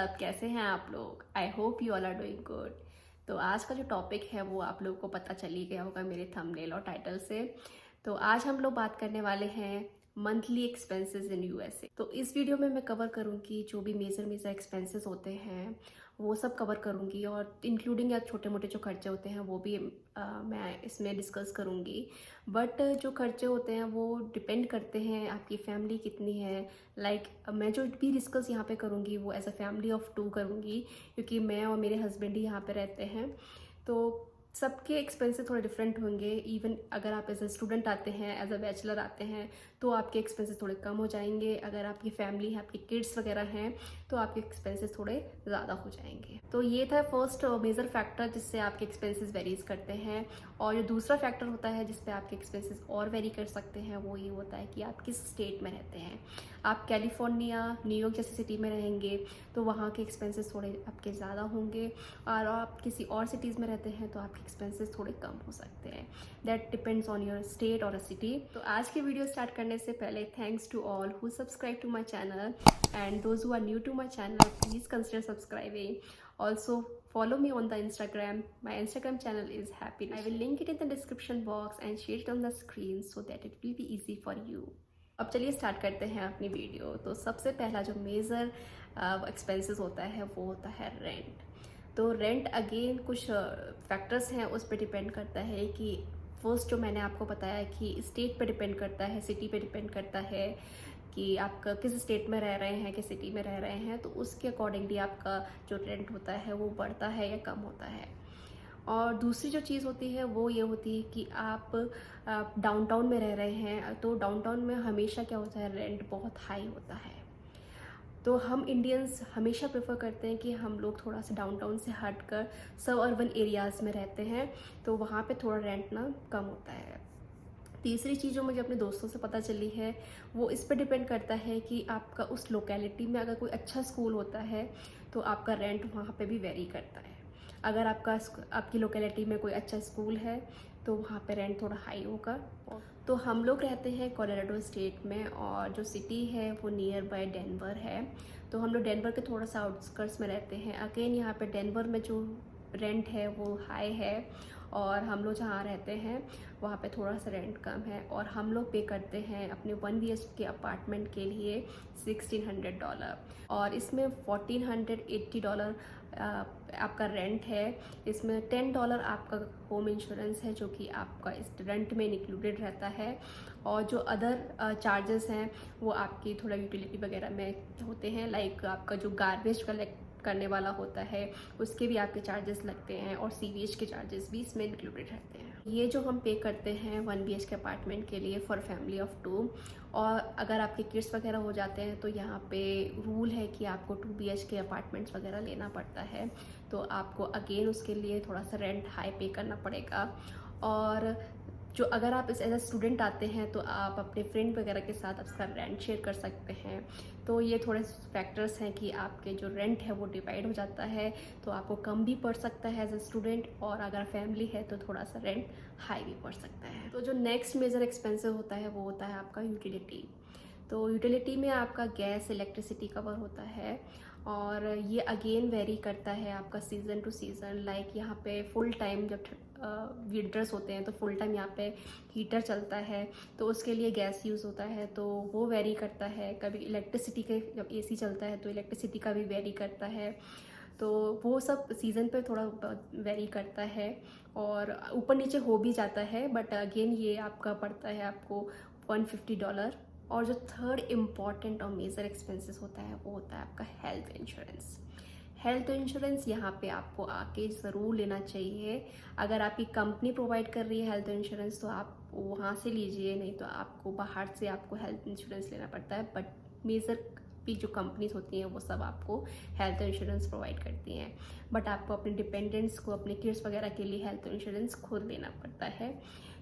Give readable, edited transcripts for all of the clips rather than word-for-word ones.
WhatsApp, कैसे हैं आप लोग? I hope you all are doing good. तो आज का जो टॉपिक है वो आप लोगों को पता चल ही गया होगा मेरे थंबनेल और टाइटल से। तो आज हम लोग बात करने वाले हैं मंथली एक्सपेंसेस इन यूएसए। तो इस वीडियो में मैं कवर करूंगी जो भी मेजर मेजर एक्सपेंसेस होते हैं वो सब कवर करूंगी, और इंक्लूडिंग या छोटे मोटे जो खर्चे होते हैं वो भी मैं इसमें डिस्कस करूंगी। बट जो खर्चे होते हैं वो डिपेंड करते हैं आपकी फैमिली कितनी है। मैं जो भी डिस्कस यहाँ पे करूँगी वो एज अ फैमिली ऑफ 2 करूँगी, क्योंकि मैं और मेरे हस्बैंड ही यहाँ पे रहते हैं। तो सबके एक्सपेंसेस थोड़े डिफरेंट होंगे। इवन अगर आप एज अ स्टूडेंट आते हैं, एज अ बैचलर आते हैं, तो आपके एक्सपेंसेस थोड़े कम हो जाएंगे। अगर आपकी फैमिली है, आपके किड्स वगैरह हैं, तो आपके एक्सपेंसेस थोड़े ज़्यादा हो जाएंगे। तो ये था फर्स्ट मेजर फैक्टर जिससे आपके एक्सपेंसेस वेरीज करते हैं। और जो दूसरा फैक्टर होता है जिस पे आपके एक्सपेंसेस और वेरी कर सकते हैं वो ये होता है कि आप किस स्टेट में रहते हैं। आप कैलिफोर्निया, न्यूयॉर्क जैसी सिटी में रहेंगे तो वहाँ के एक्सपेंसेस थोड़े आपके ज़्यादा होंगे, और आप किसी और सिटीज़ में रहते हैं तो आपके एक्सपेंसेस थोड़े कम हो सकते हैं। That depends on your state और अ सिटी। तो आज की वीडियो स्टार्ट करने से पहले thanks to all who subscribe to my channel, and those who are new to my channel please consider subscribing. Also, follow me on the Instagram. My Instagram channel is happiness. I will link it in the description box and share it on the screen so that it will be easy for you. अब चलिए start करते हैं अपनी video. तो सबसे पहला जो major expenses होता है वो होता है रेंट। तो रेंट अगेन कुछ फैक्टर्स हैं, उस पर डिपेंड करता है कि फर्स्ट जो मैंने आपको बताया कि स्टेट पे डिपेंड करता है, सिटी पे डिपेंड करता है कि आप किस स्टेट में रह रहे हैं, किस सिटी में रह रहे हैं, तो उसके अकॉर्डिंगली आपका जो रेंट होता है वो बढ़ता है या कम होता है। और दूसरी जो चीज़ होती है वो ये होती है कि आप डाउनटाउन में रह रहे हैं, तो डाउनटाउन में हमेशा क्या होता है, रेंट बहुत हाई होता है। तो हम इंडियंस हमेशा प्रेफर करते हैं कि हम लोग थोड़ा सा डाउनटाउन से हटकर सब अर्बन एरियाज़ में रहते हैं, तो वहाँ पे थोड़ा रेंट ना कम होता है। तीसरी चीज़ जो मुझे अपने दोस्तों से पता चली है वो इस पर डिपेंड करता है कि आपका उस लोकेलिटी में अगर कोई अच्छा स्कूल होता है तो आपका रेंट वहाँ पे भी वेरी करता है। अगर आपकी लोकेलिटी में कोई अच्छा स्कूल है तो वहाँ पे रेंट थोड़ा हाई होगा। तो हम लोग रहते हैं कोलोराडो स्टेट में, और जो सिटी है वो नियर बाय डेनवर है। तो हम लोग डेनवर के थोड़ा सा आउटस्कर्ट्स में रहते हैं। अगेन यहाँ पे डेनवर में जो रेंट है वो हाई है, और हम लोग जहाँ रहते हैं वहाँ पे थोड़ा सा रेंट कम है। और हम लोग पे करते हैं अपने 1 BHK अपार्टमेंट के लिए $1600, और इसमें $1480 आपका रेंट है। इसमें $10 आपका होम इंश्योरेंस है जो कि आपका इस रेंट में इंक्लूडेड रहता है, और जो अदर चार्जेस हैं वो आपकी थोड़ा यूटिलिटी वगैरह में होते हैं। लाइक आपका जो गार्बेज कलेक्ट करने वाला होता है उसके भी आपके चार्जेस लगते हैं, और सीवेज के चार्जेस भी इसमें इंक्लूडेड रहते हैं। ये जो हम पे करते हैं 1 BHK अपार्टमेंट के लिए फॉर फैमिली ऑफ 2, और अगर आपके किड्स वगैरह हो जाते हैं तो यहाँ पे रूल है कि आपको 2 BHK अपार्टमेंट्स वगैरह लेना पड़ता है, तो आपको अगेन उसके लिए थोड़ा सा रेंट हाई पे करना पड़ेगा। और जो अगर आप एज अ स्टूडेंट आते हैं तो आप अपने फ्रेंड वगैरह के साथ उसका रेंट शेयर कर सकते हैं। तो ये थोड़े फैक्टर्स हैं कि आपके जो रेंट है वो डिवाइड हो जाता है, तो आपको कम भी पड़ सकता है एज अ स्टूडेंट, और अगर फैमिली है तो थोड़ा सा रेंट हाई भी पड़ सकता है। तो जो नेक्स्ट मेजर एक्सपेंसिव होता है वो होता है आपका यूटिलिटी। तो यूटिलिटी में आपका गैस, इलेक्ट्रिसिटी कवर होता है, और ये अगेन वेरी करता है आपका सीज़न टू सीज़न। लाइक यहाँ पे फुल टाइम जब विंटर्स होते हैं तो फुल टाइम यहाँ पे हीटर चलता है, तो उसके लिए गैस यूज़ होता है, तो वो वेरी करता है। कभी इलेक्ट्रिसिटी के जब एसी चलता है तो इलेक्ट्रिसिटी का भी वेरी करता है, तो वो सब सीज़न पे थोड़ा वेरी करता है, और ऊपर नीचे हो भी जाता है। बट अगेन ये आपका पड़ता है आपको $150। और जो थर्ड इम्पॉर्टेंट और मेजर एक्सपेंसेस होता है वो होता है आपका हेल्थ इंश्योरेंस। हेल्थ इंश्योरेंस यहाँ पे आपको आके ज़रूर लेना चाहिए। अगर आपकी कंपनी प्रोवाइड कर रही है हेल्थ इंश्योरेंस तो आप वहाँ से लीजिए, नहीं तो आपको बाहर से आपको हेल्थ इंश्योरेंस लेना पड़ता है। बट मेजर भी जो कंपनीज होती हैं वो सब आपको हेल्थ इंश्योरेंस प्रोवाइड करती हैं, बट आपको अपने डिपेंडेंट्स को, अपने किड्स वगैरह के लिए हेल्थ इंश्योरेंस खुद लेना पड़ता है।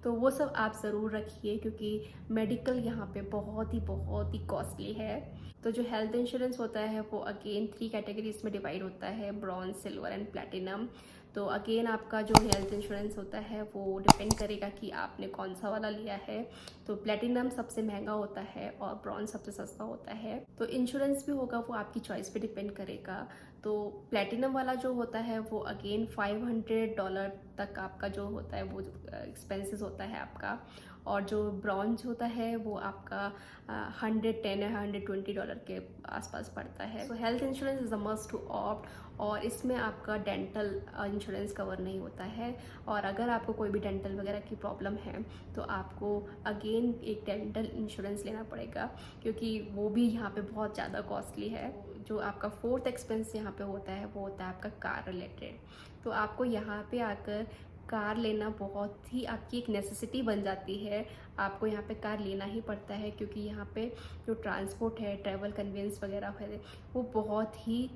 तो वो सब आप ज़रूर रखिए, क्योंकि मेडिकल यहाँ पे बहुत ही कॉस्टली है। तो जो हेल्थ इंश्योरेंस होता है वो अगेन 3 कैटेगरीज में डिवाइड होता है, ब्रॉन्ज, सिल्वर एंड प्लैटिनम। तो अगेन आपका जो हेल्थ इंश्योरेंस होता है वो डिपेंड करेगा कि आपने कौन सा वाला लिया है। तो प्लेटिनम सबसे महंगा होता है और ब्रॉन्ज सबसे सस्ता होता है। तो इंश्योरेंस भी होगा वो आपकी चॉइस पे डिपेंड करेगा। तो प्लेटिनम वाला जो होता है वो अगेन $500 तक आपका जो होता है वो एक्सपेंसेस होता है आपका। और जो ब्रॉन्ज होता है वो आपका 110 या $120 के आसपास पड़ता है। So health insurance is a must to opt. और इसमें आपका डेंटल इंश्योरेंस कवर नहीं होता है। और अगर आपको कोई भी डेंटल वगैरह की प्रॉब्लम है तो आपको अगेन एक डेंटल इंश्योरेंस लेना पड़ेगा, क्योंकि वो भी यहाँ पे बहुत ज़्यादा कॉस्टली है। जो आपका फोर्थ एक्सपेंस यहाँ पे होता है वो होता है आपका कार रिलेटेड। तो आपको यहाँ पे आकर कार लेना बहुत ही आपकी एक नेसेसिटी बन जाती है। आपको यहाँ पे कार लेना ही पड़ता है, क्योंकि यहाँ पे जो ट्रांसपोर्ट है, ट्रैवल कन्वेंस वगैरह है, वो बहुत ही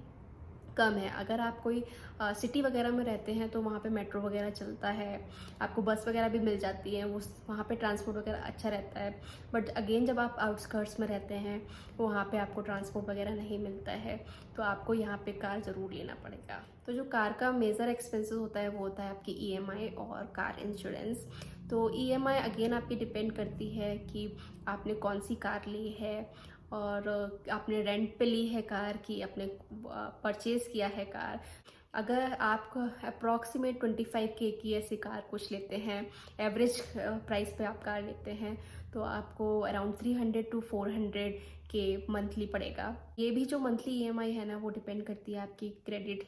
कम है। अगर आप कोई सिटी वगैरह में रहते हैं तो वहाँ पे मेट्रो वगैरह चलता है, आपको बस वगैरह भी मिल जाती है, वो वहाँ पे ट्रांसपोर्ट वगैरह अच्छा रहता है। बट अगेन जब आप आउटस्कर्ट्स में रहते हैं वहाँ पे आपको ट्रांसपोर्ट वगैरह नहीं मिलता है, तो आपको यहाँ पे कार ज़रूर लेना पड़ेगा। तो जो कार का मेजर एक्सपेंसेस होता है वो होता है आपकी EMI और कार इंश्योरेंस। तो EMI अगेन आपकी डिपेंड करती है कि आपने कौन सी कार ली है, और आपने रेंट पे ली है कार की, आपने परचेज़ किया है कार। अगर आप अप्रॉक्सीमेट 25K की ऐसी कार कुछ लेते हैं, एवरेज प्राइस पे आप कार लेते हैं, तो आपको अराउंड 300 to 400 के मंथली पड़ेगा। ये भी जो मंथली EMI है ना वो डिपेंड करती है आपकी क्रेडिट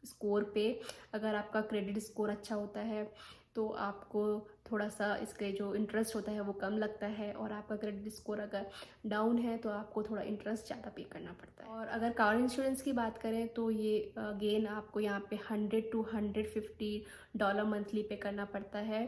स्कोर पे। अगर आपका क्रेडिट स्कोर अच्छा होता है तो आपको थोड़ा सा इसके जो इंटरेस्ट होता है वो कम लगता है, और आपका क्रेडिट स्कोर अगर डाउन है तो आपको थोड़ा इंटरेस्ट ज़्यादा पे करना पड़ता है। और अगर कार इंश्योरेंस की बात करें तो ये अगेन आपको यहाँ पे $100 to $150 मंथली पे करना पड़ता है।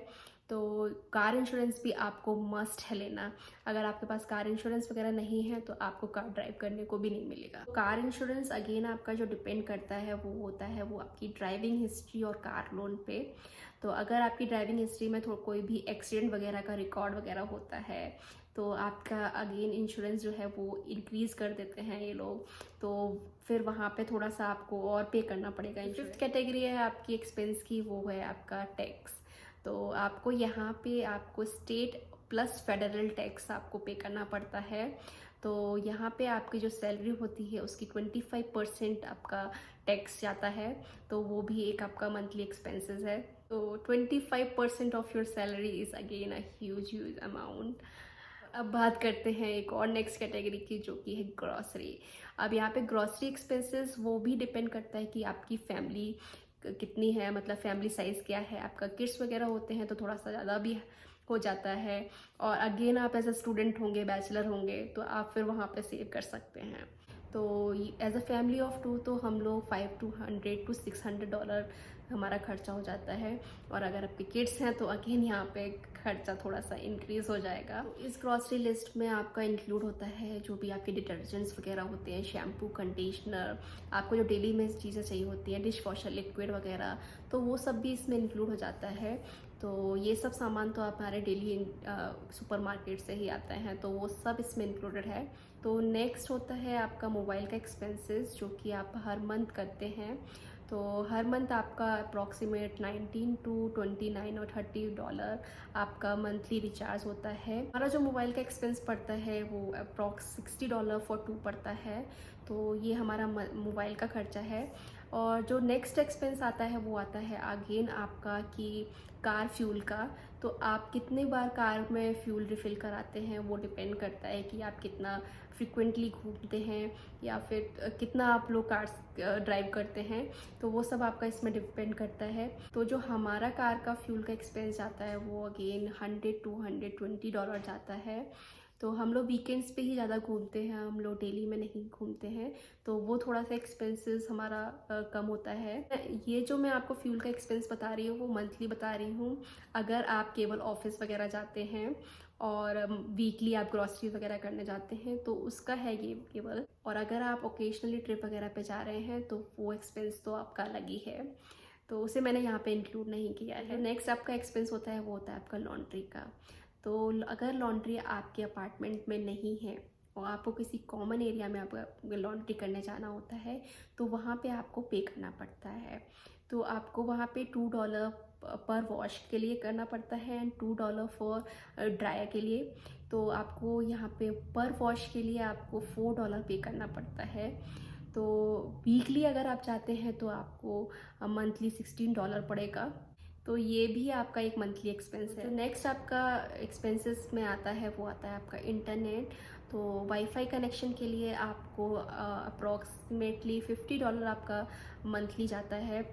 तो कार इंश्योरेंस भी आपको मस्ट है लेना। अगर आपके पास कार इंश्योरेंस वगैरह नहीं है तो आपको कार ड्राइव करने को भी नहीं मिलेगा। कार इंश्योरेंस अगेन आपका जो डिपेंड करता है वो होता है वो आपकी ड्राइविंग हिस्ट्री और कार लोन पे। तो अगर आपकी ड्राइविंग हिस्ट्री में कोई भी एक्सीडेंट वगैरह का रिकॉर्ड वगैरह होता है तो आपका अगेन इंश्योरेंस जो है वो इंक्रीज़ कर देते हैं ये लोग। तो फिर वहाँ पे थोड़ा सा आपको और पे करना पड़ेगा। फिफ्थ कैटेगरी है आपकी एक्सपेंस की, वो है आपका टैक्स। तो आपको यहाँ पे आपको स्टेट प्लस फेडरल टैक्स आपको पे करना पड़ता है। तो यहाँ पे आपकी जो सैलरी होती है उसकी 25% आपका टैक्स जाता है, तो वो भी एक आपका मंथली एक्सपेंसेस है। तो 25% of your salary is again a huge amount. अब बात करते हैं एक और नेक्स्ट कैटेगरी की, जो कि है ग्रॉसरी। अब यहाँ पे ग्रॉसरी एक्सपेंसेस वो भी डिपेंड करता है कि आपकी फैमिली कितनी है, मतलब फैमिली साइज़ क्या है। आपका किड्स वगैरह होते हैं तो थोड़ा सा ज़्यादा भी हो जाता है, और अगेन आप एज अ स्टूडेंट होंगे, बैचलर होंगे, तो आप फिर वहाँ पे सेव कर सकते हैं। तो एज अ फैमिली ऑफ 2 तो हम लोग $500 to $600 हमारा खर्चा हो जाता है। और अगर आपके किड्स हैं तो अगेन यहाँ पे खर्चा थोड़ा सा इंक्रीज हो जाएगा। तो इस ग्रॉसरी लिस्ट में आपका इंक्लूड होता है जो भी आपके डिटर्जेंट्स वगैरह होते हैं, शैम्पू, कंडीशनर, आपको जो डेली में चीज़ें चाहिए होती हैं, डिश वॉशर, लिक्विड वगैरह, तो वो सब भी इसमें इंक्लूड हो जाता है। तो ये सब सामान तो हमारे डेली सुपरमार्केट से ही आते हैं, तो वो सब इसमें इंक्लूडेड है। तो नेक्स्ट होता है आपका मोबाइल का एक्सपेंसेस, जो कि आप हर मंथ करते हैं। तो हर मंथ आपका अप्रॉक्सीमेट 19 to 29 और $30 आपका मंथली रिचार्ज होता है। हमारा जो मोबाइल का एक्सपेंस पड़ता है वो अप्रॉक्स $60 फॉर 2 पड़ता है। तो ये हमारा मोबाइल का खर्चा है। और जो नेक्स्ट एक्सपेंस आता है वो आता है अगेन आपका कि कार फ्यूल का। तो आप कितनी बार कार में फ्यूल रिफ़िल कराते हैं वो डिपेंड करता है कि आप कितना फ्रिक्वेंटली घूमते हैं या फिर कितना आप लोग कार्स ड्राइव करते हैं, तो वो सब आपका इसमें डिपेंड करता है। तो जो हमारा कार का फ्यूल का एक्सपेंस आता है वो अगेन $100 to $120 जाता है। तो हम लोग वीकेंड्स पे ही ज़्यादा घूमते हैं, हम लोग डेली में नहीं घूमते हैं, तो वो थोड़ा सा एक्सपेंसेस हमारा कम होता है। ये जो मैं आपको फ्यूल का एक्सपेंस बता रही हूँ वो मंथली बता रही हूँ। अगर आप केवल ऑफिस वगैरह जाते हैं और वीकली आप ग्रॉसरी वगैरह करने जाते हैं तो उसका है ये केवल। और अगर आप ओकेजनली ट्रिप वगैरह पे जा रहे हैं तो वो एक्सपेंस तो आपका अलग ही है, तो उसे मैंने यहाँ पे इंक्लूड नहीं किया है। नेक्स्ट आपका एक्सपेंस होता है वो होता है आपका लॉन्ड्री का। तो अगर लॉन्ड्री आपके अपार्टमेंट में नहीं है और आपको किसी कॉमन एरिया में आपको लॉन्ड्री करने जाना होता है तो वहाँ पे आपको पे करना पड़ता है। तो आपको वहाँ पे $2 पर वॉश के लिए करना पड़ता है एंड $2 फॉर ड्रायर के लिए। तो आपको यहाँ पे पर वॉश के लिए आपको $4 पे करना पड़ता है। तो वीकली अगर आप चाहते हैं तो आपको मंथली $16 पड़ेगा। तो ये भी आपका एक मंथली एक्सपेंस है। तो नेक्स्ट आपका एक्सपेंसेस में आता है वो आता है आपका इंटरनेट। तो वाईफाई कनेक्शन के लिए आपको अप्रॉक्सीमेटली $50 आपका मंथली जाता है।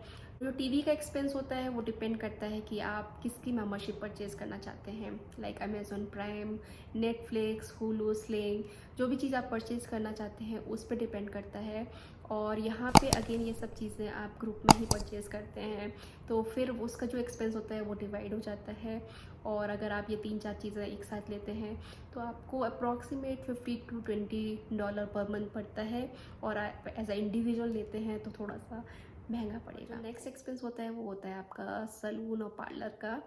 जो टीवी का एक्सपेंस होता है वो डिपेंड करता है कि आप किसकी मेंबरशिप परचेज करना चाहते हैं, like Amazon prime, Netflix, Hulu, sling, जो भी चीज़ आप परचेज करना चाहते हैं उस पर डिपेंड करता है। और यहाँ पे अगेन ये सब चीज़ें आप ग्रुप में ही परचेज़ करते हैं तो फिर उसका जो एक्सपेंस होता है वो डिवाइड हो जाता है। और अगर आप ये 3-4 चीज़ें एक साथ लेते हैं तो आपको अप्रॉक्सीमेट $15 to $20 पर मंथ पड़ता है। और एज अ इंडिविजुअल लेते हैं तो थोड़ा सा महंगा पड़ेगा। नेक्स्ट एक्सपेंस होता है वो होता है आपका सलून और पार्लर का।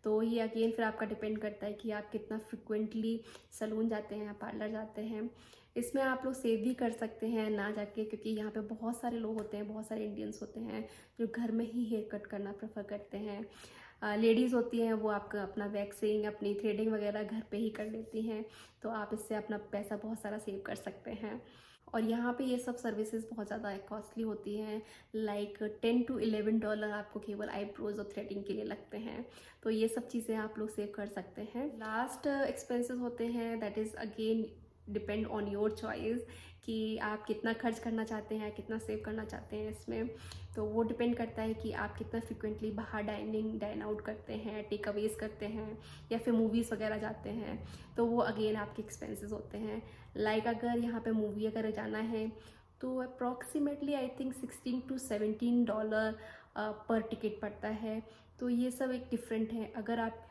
तो ये अगेन फिर आपका डिपेंड करता है कि आप कितना फ्रिक्वेंटली सलून जाते हैं या पार्लर जाते हैं। इसमें आप लोग सेव भी कर सकते हैं ना जाके, क्योंकि यहाँ पे बहुत सारे लोग होते हैं, बहुत सारे इंडियंस होते हैं जो घर में ही हेयर कट करना प्रेफर करते हैं। लेडीज़ होती हैं वो आपका अपना वैक्सिंग, अपनी थ्रेडिंग वगैरह घर पे ही कर लेती हैं। तो आप इससे अपना पैसा बहुत सारा सेव कर सकते हैं। और यहाँ पे ये सब सर्विसेज बहुत ज़्यादा कॉस्टली होती हैं, लाइक $10 to $11 आपको केवल आईब्रोज और थ्रेडिंग के लिए लगते हैं। तो ये सब चीज़ें आप लोग सेव कर सकते हैं। लास्ट एक्सपेंसेस होते हैं that is again depend on your choice कि आप कितना खर्च करना चाहते हैं, कितना सेव करना चाहते हैं इसमें। तो वो डिपेंड करता है कि आप कितना फ्रिक्वेंटली बाहर डाइन आउट करते हैं, टेक अवेज करते हैं या फिर मूवीज़ वगैरह जाते हैं। तो वो अगेन आपके एक्सपेंसेस होते हैं। लाइक अगर यहाँ पे मूवी अगर जाना है तो अप्रॉक्सीमेटली आई थिंक $16 to $17 पर टिकट पड़ता है। तो ये सब एक डिफरेंट है। अगर आप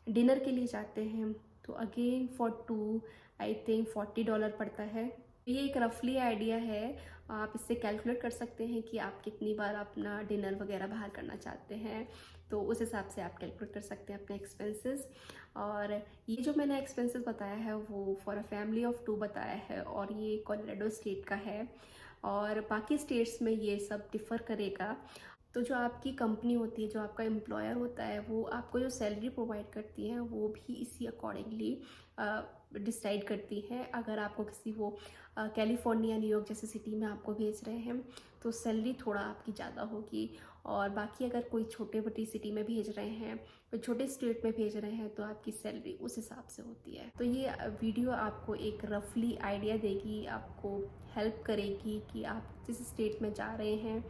डिनर के लिए जाते हैं तो अगेन फॉर 2 आई थिंक $40 पड़ता है। ये एक रफली आइडिया है, आप इससे कैलकुलेट कर सकते हैं कि आप कितनी बार अपना डिनर वगैरह बाहर करना चाहते हैं। तो उस हिसाब से आप कैलकुलेट कर सकते हैं अपने एक्सपेंसेस। और ये जो मैंने एक्सपेंसेस बताया है वो फॉर अ फैमिली ऑफ 2 बताया है और ये कोलोराडो स्टेट का है। और बाकी स्टेट्स में ये सब डिफ़र करेगा। तो जो आपकी कंपनी होती है, जो आपका एम्प्लॉयर होता है, वो आपको जो सैलरी प्रोवाइड करती है वो भी इसी अकॉर्डिंगली डिसाइड करती है। अगर आपको किसी वो कैलिफोर्निया, न्यूयॉर्क जैसे सिटी में आपको भेज रहे हैं तो सैलरी थोड़ा आपकी ज़्यादा होगी। और बाकी अगर कोई छोटे बड़ी सिटी में भेज रहे हैं, कोई छोटे स्टेट में भेज रहे हैं तो आपकी सैलरी उस हिसाब से होती है। तो ये वीडियो आपको एक रफली आइडिया देगी, आपको हेल्प करेगी कि आप जिस स्टेट में जा रहे हैं,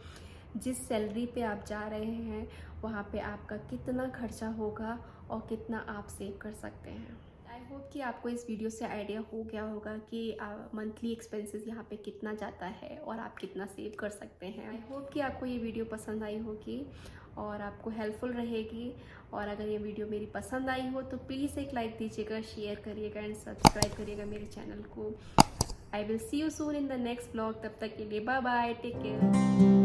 जिस सैलरी पे आप जा रहे हैं, वहाँ पे आपका कितना खर्चा होगा और कितना आप सेव कर सकते हैं। आई होप कि आपको इस वीडियो से आइडिया हो गया होगा कि मंथली एक्सपेंसेस यहाँ पे कितना जाता है और आप कितना सेव कर सकते हैं। आई होप कि आपको ये वीडियो पसंद आई होगी और आपको हेल्पफुल रहेगी। और अगर ये वीडियो मेरी पसंद आई हो तो प्लीज़ एक लाइक दीजिएगा, शेयर करिएगा एंड सब्सक्राइब करिएगा मेरे चैनल को। I will see you soon in the next blog. तब तक के लिए बाय बाय, टेक केयर।